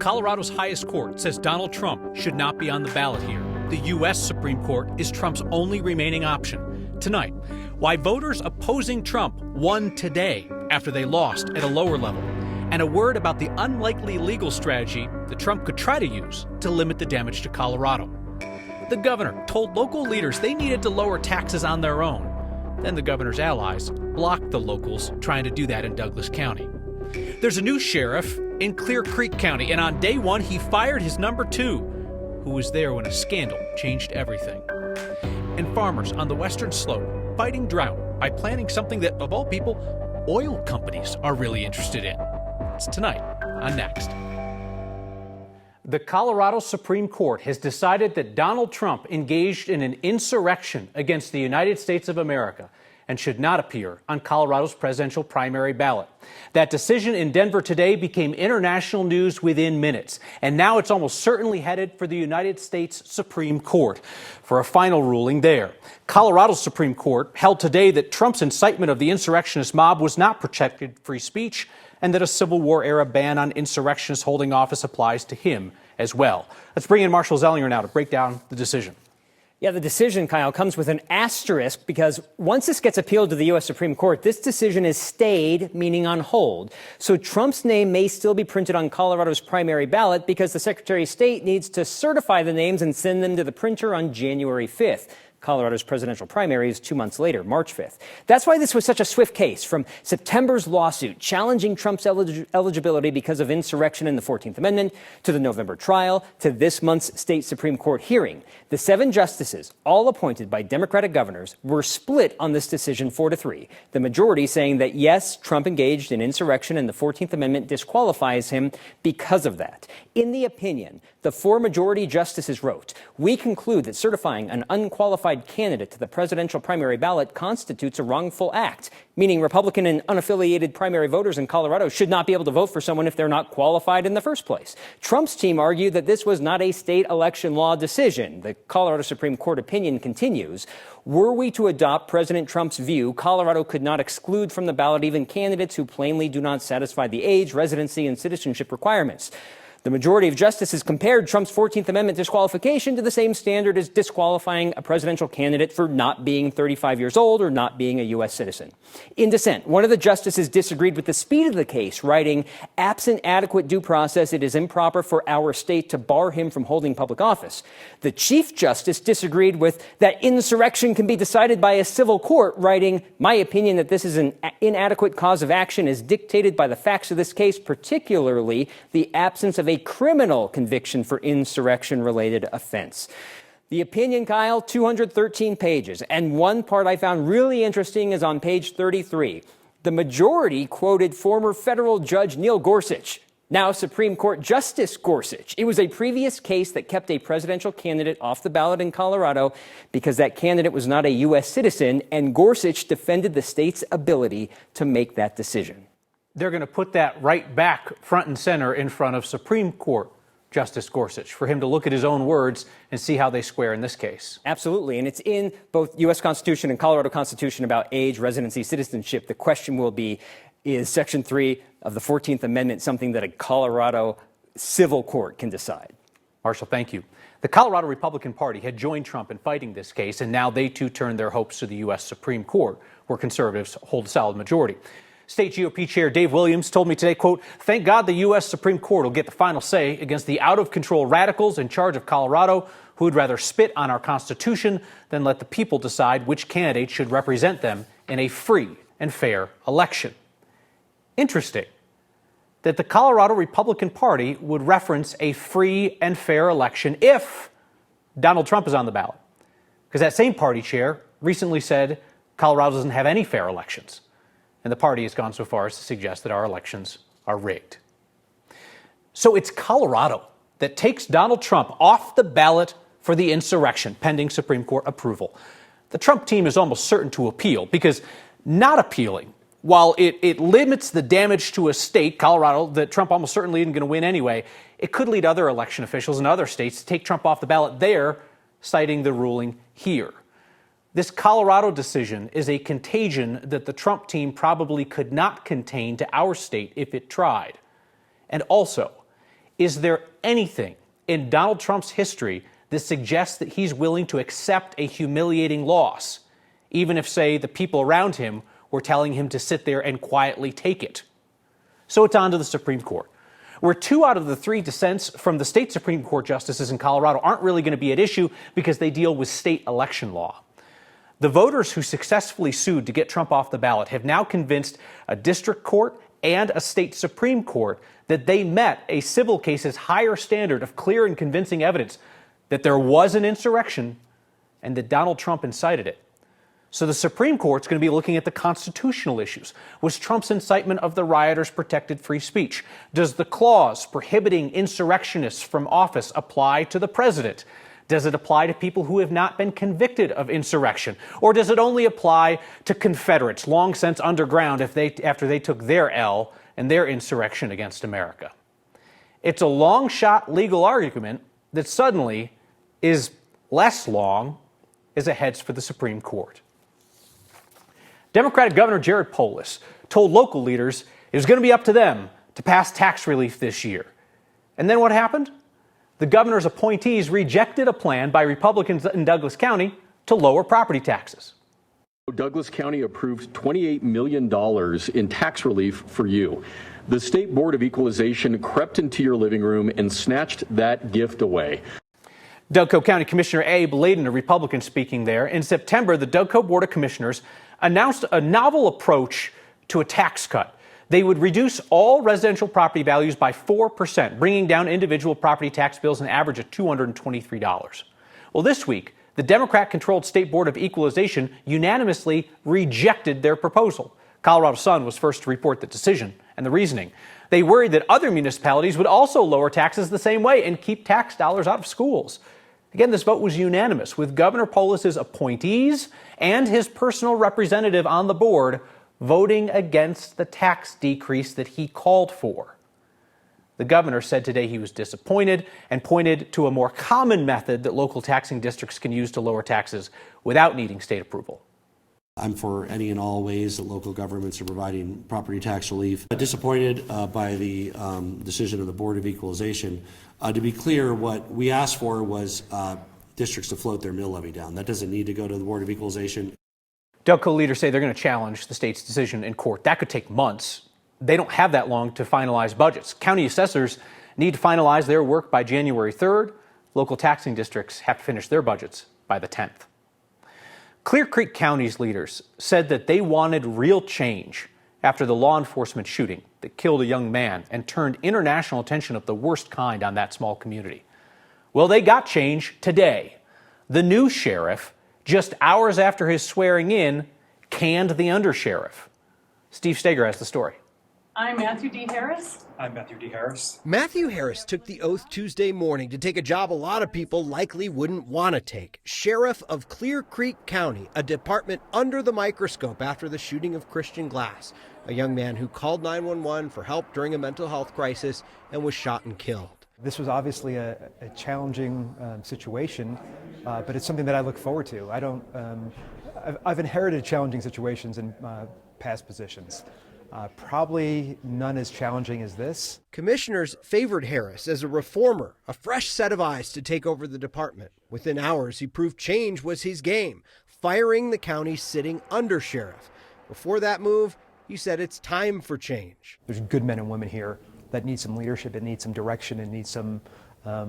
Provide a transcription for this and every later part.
Colorado's highest court says Donald Trump should not be on the ballot here. The U.S. Supreme Court is Trump's only remaining option. Tonight, why voters opposing Trump won today after they lost at a lower level. And a word about the unlikely legal strategy that Trump could try to use to limit the damage to Colorado. The governor told local leaders they needed to lower taxes on their own. Then the governor's allies blocked the locals trying to do that in Douglas County. There's a new sheriff in Clear Creek County, and on day one, he fired his number two, who was there when a scandal changed everything. And farmers on the western slope fighting drought by planting something that, of all people, oil companies are really interested in. It's tonight on Next. The Colorado Supreme Court has decided that Donald Trump engaged in an insurrection against the United States of America and should not appear on Colorado's presidential primary ballot. That decision in Denver today became international news within minutes, and now it's almost certainly headed for the United States Supreme Court for a final ruling there. Colorado's Supreme Court held today that Trump's incitement of the insurrectionist mob was not protected free speech, and that a Civil War-era ban on insurrectionists holding office applies to him as well. Let's bring in Marshall Zellinger now to break down the decision. Yeah, the decision, Kyle, comes with an asterisk because once this gets appealed to the U.S. Supreme Court, this decision is stayed, meaning on hold. So Trump's name may still be printed on Colorado's primary ballot because the Secretary of State needs to certify the names and send them to the printer on January 5th. Colorado's presidential primary is 2 months later, March 5th. That's why this was such a swift case, from September's lawsuit challenging Trump's eligibility because of insurrection in the 14th Amendment, to the November trial, to this month's state Supreme Court hearing. The 7 justices, all appointed by Democratic governors, were split on this decision 4-3. The majority saying that, yes, Trump engaged in insurrection and the 14th Amendment disqualifies him because of that. In the opinion, the 4 majority justices wrote, "We conclude that certifying an unqualified candidate to the presidential primary ballot constitutes a wrongful act," meaning Republican and unaffiliated primary voters in Colorado should not be able to vote for someone if they're not qualified in the first place. Trump's team argued that this was not a state election law decision. The Colorado Supreme Court opinion continues. Were we to adopt President Trump's view, Colorado could not exclude from the ballot even candidates who plainly do not satisfy the age, residency, and citizenship requirements. The majority of justices compared Trump's 14th Amendment disqualification to the same standard as disqualifying a presidential candidate for not being 35 years old or not being a U.S. citizen. In dissent, one of the justices disagreed with the speed of the case, writing, "Absent adequate due process, it is improper for our state to bar him from holding public office." The Chief Justice disagreed with that insurrection can be decided by a civil court, writing, "My opinion that this is an inadequate cause of action is dictated by the facts of this case, particularly the absence of a criminal conviction for insurrection-related offense." The opinion, Kyle, 213 pages. And one part I found really interesting is on page 33. The majority quoted former federal judge Neil Gorsuch, now Supreme Court Justice Gorsuch. It was a previous case that kept a presidential candidate off the ballot in Colorado because that candidate was not a U.S. citizen, and Gorsuch defended the state's ability to make that decision. They're going to put that right back front and center in front of Supreme Court Justice Gorsuch for him to look at his own words and see how they square in this case. Absolutely. And it's in both U.S. Constitution and Colorado Constitution about age, residency, citizenship. The question will be, is Section 3 of the 14th Amendment something that a Colorado civil court can decide? Marshall, thank you. The Colorado Republican Party had joined Trump in fighting this case, and now they too turn their hopes to the U.S. Supreme Court, where conservatives hold a solid majority. State GOP Chair Dave Williams told me today, quote, "Thank God the U.S. Supreme Court will get the final say against the out-of-control radicals in charge of Colorado who would rather spit on our Constitution than let the people decide which candidate should represent them in a free and fair election." Interesting that the Colorado Republican Party would reference a free and fair election if Donald Trump is on the ballot. Because that same party chair recently said Colorado doesn't have any fair elections. And the party has gone so far as to suggest that our elections are rigged. So it's Colorado that takes Donald Trump off the ballot for the insurrection, pending Supreme Court approval. The Trump team is almost certain to appeal, because not appealing, while it limits the damage to a state, Colorado, that Trump almost certainly isn't going to win anyway, it could lead other election officials in other states to take Trump off the ballot there, citing the ruling here. This Colorado decision is a contagion that the Trump team probably could not contain to our state if it tried. And also, Is there anything in Donald Trump's history that suggests that he's willing to accept a humiliating loss, even if, say, the people around him were telling him to sit there and quietly take it? So it's on to the Supreme Court, where 2 out of the 3 dissents from the state Supreme Court justices in Colorado aren't really going to be at issue because they deal with state election law. The voters who successfully sued to get Trump off the ballot have now convinced a district court and a state Supreme Court that they met a civil case's higher standard of clear and convincing evidence that there was an insurrection and that Donald Trump incited it. So the Supreme Court's going to be looking at the constitutional issues. Was Trump's incitement of the rioters protected free speech? Does the clause prohibiting insurrectionists from office apply to the president? Does it apply to people who have not been convicted of insurrection? Or does it only apply to Confederates long since underground after they took their L and their insurrection against America? It's a long shot legal argument that suddenly is less long as it heads for the Supreme Court. Democratic Governor Jared Polis told local leaders it was going to be up to them to pass tax relief this year. And then what happened? The governor's appointees rejected a plan by Republicans in Douglas County to lower property taxes. Douglas County approved $28 million in tax relief for you. The State Board of Equalization crept into your living room and snatched that gift away. Douglas County Commissioner Abe Layden, a Republican, speaking there. In September, the Douglas Board of Commissioners announced a novel approach to a tax cut. They would reduce all residential property values by 4%, bringing down individual property tax bills an average of $223. Well, this week, the Democrat-controlled State Board of Equalization unanimously rejected their proposal. Colorado Sun was first to report the decision and the reasoning. They worried that other municipalities would also lower taxes the same way and keep tax dollars out of schools. Again, this vote was unanimous, with Governor Polis's appointees and his personal representative on the board voting against the tax decrease that he called for. The governor said today he was disappointed and pointed to a more common method that local taxing districts can use to lower taxes without needing state approval. I'm for any and all ways that local governments are providing property tax relief. Disappointed by the decision of the Board of Equalization. To be clear, what we asked for was districts to float their mill levy down. That doesn't need to go to the Board of Equalization. Delco leaders say they're going to challenge the state's decision in court. That could take months. They don't have that long to finalize budgets. County assessors need to finalize their work by January 3rd. Local taxing districts have to finish their budgets by the 10th. Clear Creek County's leaders said that they wanted real change after the law enforcement shooting that killed a young man and turned international attention of the worst kind on that small community. Well, they got change today. The new sheriff, just hours after his swearing in, canned the undersheriff. Steve Steger has the story. I'm Matthew D. Harris. I'm Matthew D. Harris. Matthew Harris took the oath Tuesday morning to take a job a lot of people likely wouldn't want to take. Sheriff of Clear Creek County, a department under the microscope after the shooting of Christian Glass, a young man who called 911 for help during a mental health crisis and was shot and killed. This was obviously a challenging situation, but it's something that I look forward to. I've inherited challenging situations in past positions. Probably none as challenging as this. Commissioners favored Harris as a reformer, a fresh set of eyes to take over the department. Within hours, he proved change was his game, firing the county's sitting undersheriff. Before that move, he said it's time for change. There's good men and women here that need some leadership, and need some direction, and need some, a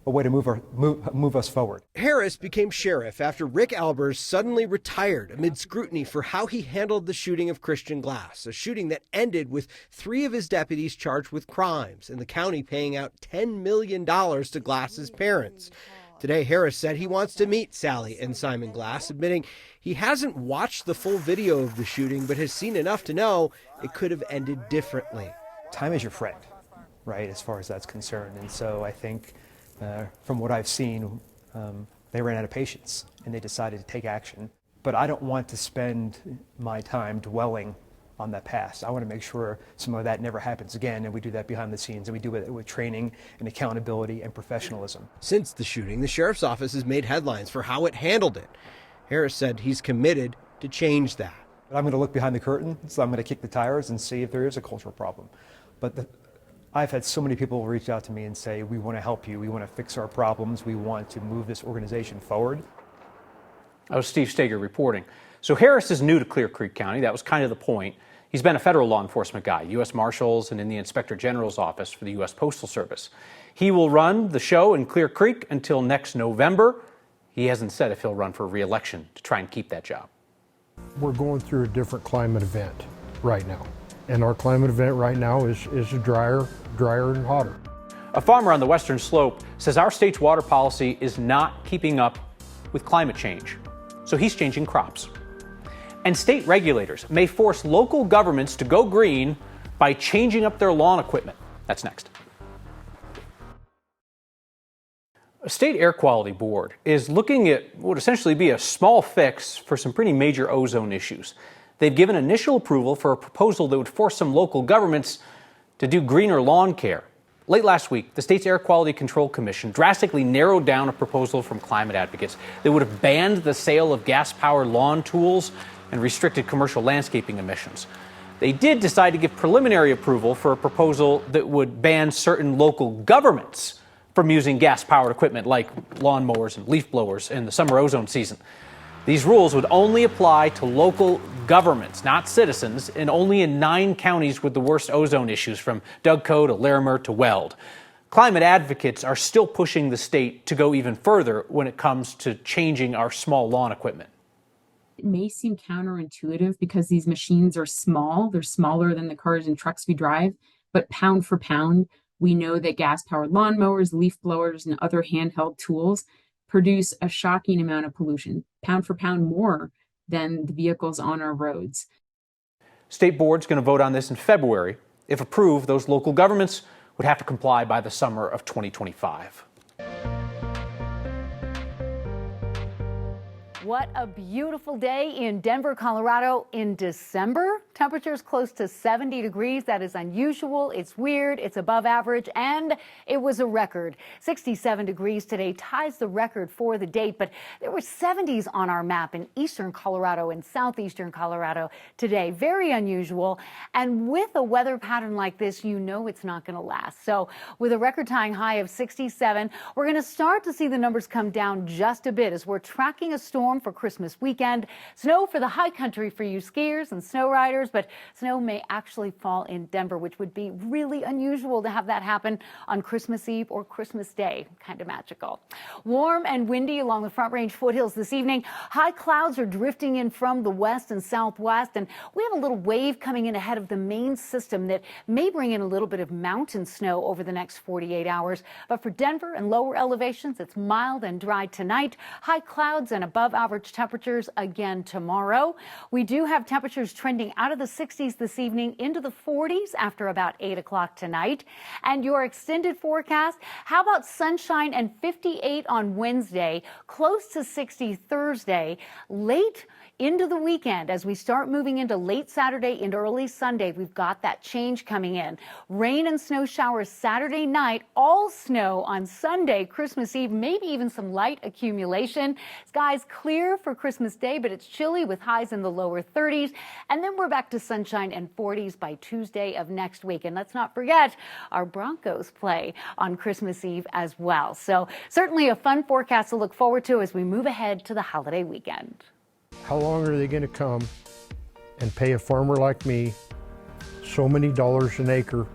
way to move us forward. Harris became sheriff after Rick Albers suddenly retired amid scrutiny for how he handled the shooting of Christian Glass, a shooting that ended with 3 of his deputies charged with crimes and the county paying out $10 million to Glass's parents. Today, Harris said he wants to meet Sally and Simon Glass, admitting he hasn't watched the full video of the shooting, but has seen enough to know it could have ended differently. Time is your friend, right, as far as that's concerned. And so I think from what I've seen, they ran out of patience and they decided to take action. But I don't want to spend my time dwelling on that past. I want to make sure some of that never happens again, and we do that behind the scenes, and we do it with training and accountability and professionalism. Since the shooting, the sheriff's office has made headlines for how it handled it. Harris said he's committed to change that. I'm going to look behind the curtain, so I'm going to kick the tires and see if there is a cultural problem. But I've had so many people reach out to me and say, we want to help you, we want to fix our problems, we want to move this organization forward. That was Steve Steger reporting. So Harris is new to Clear Creek County. That was kind of the point. He's been a federal law enforcement guy, U.S. Marshals and in the Inspector General's office for the U.S. Postal Service. He will run the show in Clear Creek until next November. He hasn't said if he'll run for re-election to try and keep that job. We're going through a different climate event right now. And our climate event right now is drier and hotter. A farmer on the western slope says our state's water policy is not keeping up with climate change. So he's changing crops. And state regulators may force local governments to go green by changing up their lawn equipment. That's next. A state air quality board is looking at what would essentially be a small fix for some pretty major ozone issues. They've given initial approval for a proposal that would force some local governments to do greener lawn care. Late last week, the state's Air Quality Control Commission drastically narrowed down a proposal from climate advocates that would have banned the sale of gas-powered lawn tools and restricted commercial landscaping emissions. They did decide to give preliminary approval for a proposal that would ban certain local governments from using gas-powered equipment like lawnmowers and leaf blowers in the summer ozone season. These rules would only apply to local governments, not citizens, and only in 9 counties with the worst ozone issues, from Dougco to Larimer to Weld. Climate advocates are still pushing the state to go even further when it comes to changing our small lawn equipment. It may seem counterintuitive because these machines are small. They're smaller than the cars and trucks we drive, but pound for pound, we know that gas-powered lawnmowers, leaf blowers, and other handheld tools produce a shocking amount of pollution, pound for pound more than the vehicles on our roads. State board's going to vote on this in February. If approved, those local governments would have to comply by the summer of 2025. What a beautiful day in Denver, Colorado in December. Temperatures close to 70 degrees. That is unusual. It's weird. It's above average. And it was a record. 67 degrees today ties the record for the date. But there were 70s on our map in eastern Colorado and southeastern Colorado today. Very unusual. And with a weather pattern like this, you know it's not going to last. So with a record-tying high of 67, we're going to start to see the numbers come down just a bit as we're tracking a storm for Christmas weekend. Snow for the high country for you skiers and snow riders, but snow may actually fall in Denver, which would be really unusual to have that happen on Christmas Eve or Christmas Day. Kind of magical. Warm and windy along the Front Range foothills this evening. High clouds are drifting in from the west and southwest, and we have a little wave coming in ahead of the main system that may bring in a little bit of mountain snow over the next 48 hours. But for Denver and lower elevations, it's mild and dry tonight. High clouds and above average temperatures again tomorrow. We do have temperatures trending out of the 60s this evening into the 40s after about 8 o'clock tonight. And your extended forecast, how about sunshine and 58 on Wednesday, close to 60 Thursday, late into the weekend as we start moving into late Saturday into early Sunday. We've got that change coming in. Rain and snow showers Saturday night, all snow on Sunday, Christmas Eve, maybe even some light accumulation. Skies clear for Christmas Day, but it's chilly with highs in the lower 30s. And then we're back to sunshine and 40s by Tuesday of next week. And let's not forget our Broncos play on Christmas Eve as well. So certainly a fun forecast to look forward to as we move ahead to the holiday weekend. How long are they going to come and pay a farmer like me so many dollars an acre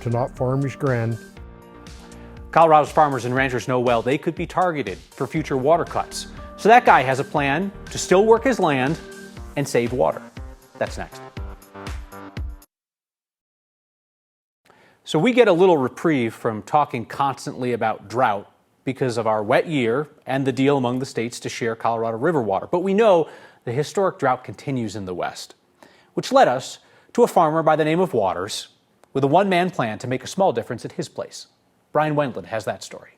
to not farm his grand? Colorado's farmers and ranchers know well they could be targeted for future water cuts. So that guy has a plan to still work his land and save water. That's next. So we get a little reprieve from talking constantly about drought because of our wet year and the deal among the states to share Colorado River water. But we know the historic drought continues in the West, which led us to a farmer by the name of Waters with a one-man plan to make a small difference at his place. Brian Wendland has that story.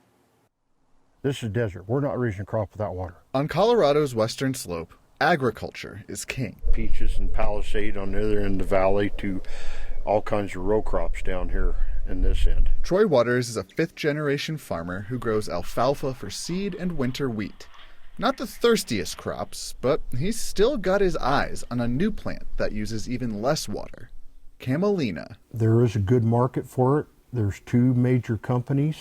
This is desert. We're not raising a crop without water. On Colorado's western slope, agriculture is king. Peaches and Palisade on the other end of the valley to all kinds of row crops down here in this end. Troy Waters is a fifth-generation farmer who grows alfalfa for seed and winter wheat. Not the thirstiest crops, but he's still got his eyes on a new plant that uses even less water, camelina. There is a good market for it There's two major companies.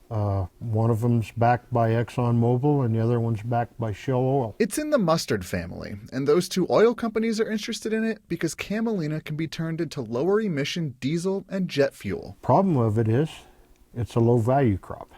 One of them's backed by ExxonMobil and the other one's backed by Shell Oil. It's in the mustard family, and those two oil companies are interested in it because camelina can be turned into lower emission diesel and jet fuel. Problem of it is, it's a low value crop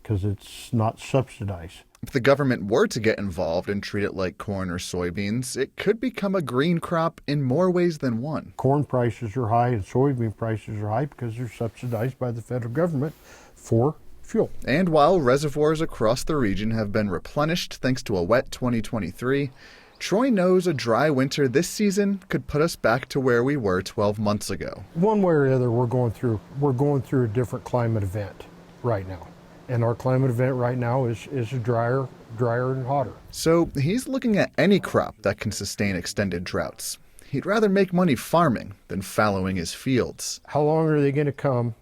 because it's not subsidized. If the government were to get involved and treat it like corn or soybeans, it could become a green crop in more ways than one. Corn prices are high and soybean prices are high because they're subsidized by the federal government for fuel. And while reservoirs across the region have been replenished thanks to a wet 2023, Troy knows a dry winter this season could put us back to where we were 12 months ago. One way or the other, we're going through a different climate event right now. And our climate event right now is drier and hotter. So he's looking at any crop that can sustain extended droughts. He'd rather make money farming than fallowing his fields. How long are they going to come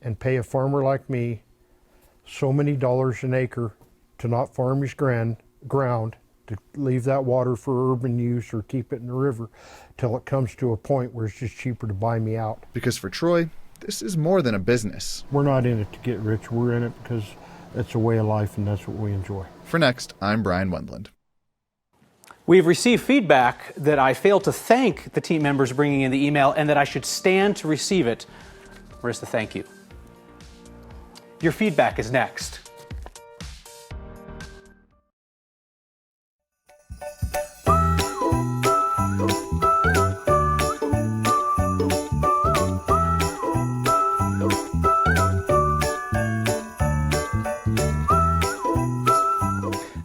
and pay a farmer like me so many dollars an acre to not farm his ground, to leave that water for urban use or keep it in the river till it comes to a point where it's just cheaper to buy me out? Because for Troy, this is more than a business. We're not in it to get rich. We're in it because it's a way of life and that's what we enjoy. For Next, I'm Brian Wendland. We've received feedback that I failed to thank the team members bringing in the email and that I should stand to receive it. Where's the thank you? Your feedback is next.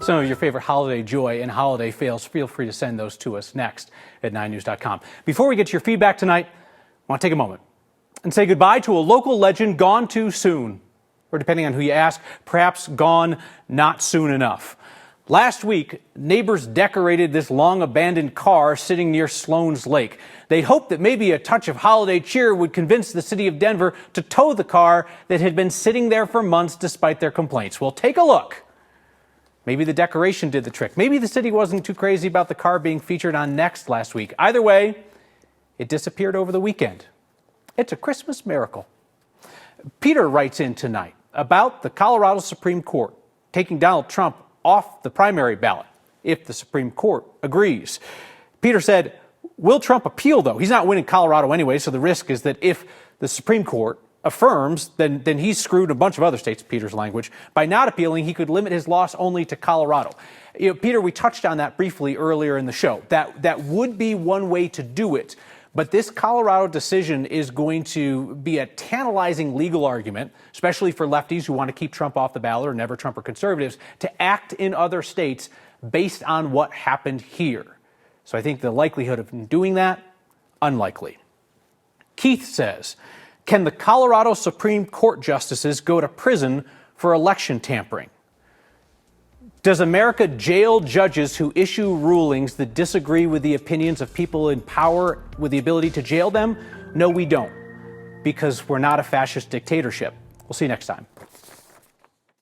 Some of your favorite holiday joy and holiday fails, feel free to send those to us next at 9news.com. Before we get to your feedback tonight, I want to take a moment and say goodbye to a local legend gone too soon, or depending on who you ask, perhaps gone not soon enough. Last week, neighbors decorated this long-abandoned car sitting near Sloan's Lake. They hoped that maybe a touch of holiday cheer would convince the city of Denver to tow the car that had been sitting there for months despite their complaints. Well, take a look. Maybe the decoration did the trick. Maybe the city wasn't too crazy about the car being featured on Next last week. Either way, it disappeared over the weekend. It's a Christmas miracle. Peter writes in tonight about the Colorado Supreme Court taking Donald Trump off the primary ballot if the Supreme Court agrees. Peter said, will Trump appeal, though? He's not winning Colorado anyway, so the risk is that if the Supreme Court affirms, then he's screwed a bunch of other states, Peter's language. By not appealing, he could limit his loss only to Colorado. Peter, we touched on that briefly earlier in the show. That would be one way to do it. But this Colorado decision is going to be a tantalizing legal argument, especially for lefties who want to keep Trump off the ballot or never Trump or conservatives, to act in other states based on what happened here. So I think the likelihood of doing that, unlikely. Keith says, can the Colorado Supreme Court justices go to prison for election tampering? Does America jail judges who issue rulings that disagree with the opinions of people in power with the ability to jail them? No, we don't, because we're not a fascist dictatorship. We'll see you next time.